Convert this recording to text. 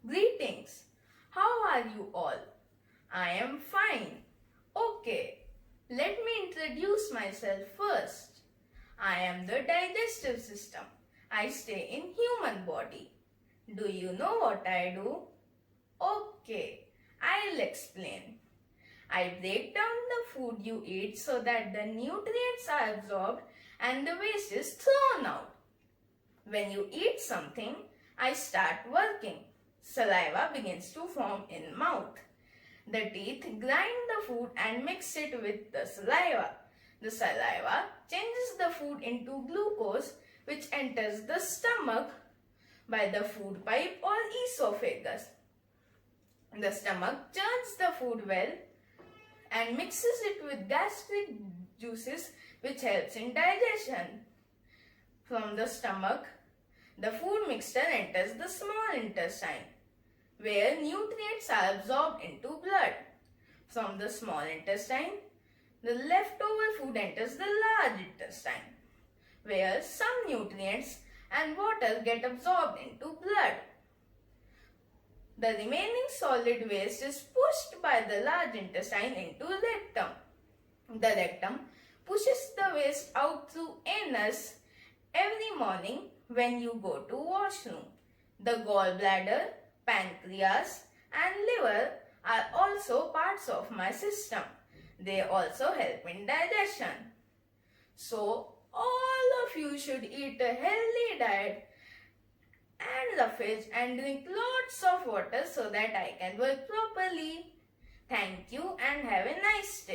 Greetings. How are you all? I am fine. Okay, let me introduce myself first. I am the digestive system. I stay in human body. Do you know what I do? Okay, I'll explain. I break down the food you eat so that the nutrients are absorbed and the waste is thrown out. When you eat something, I start working. Saliva begins to form in mouth. The teeth grind the food and mix it with the saliva. The saliva changes the food into glucose which enters the stomach by the food pipe or esophagus. The stomach churns the food well and mixes it with gastric juices which helps in digestion. From the stomach, the food mixture enters the small intestine, where nutrients are absorbed into blood. From the small intestine, the leftover food enters the large intestine, where some nutrients and water get absorbed into blood. The remaining solid waste is pushed by the large intestine into rectum. The rectum pushes the waste out through anus every morning when you go to washroom. The gallbladder, pancreas and liver are also parts of my system. They also help in digestion. So all of you should eat a healthy diet and roughage and drink lots of water so that I can work properly. Thank you and have a nice day.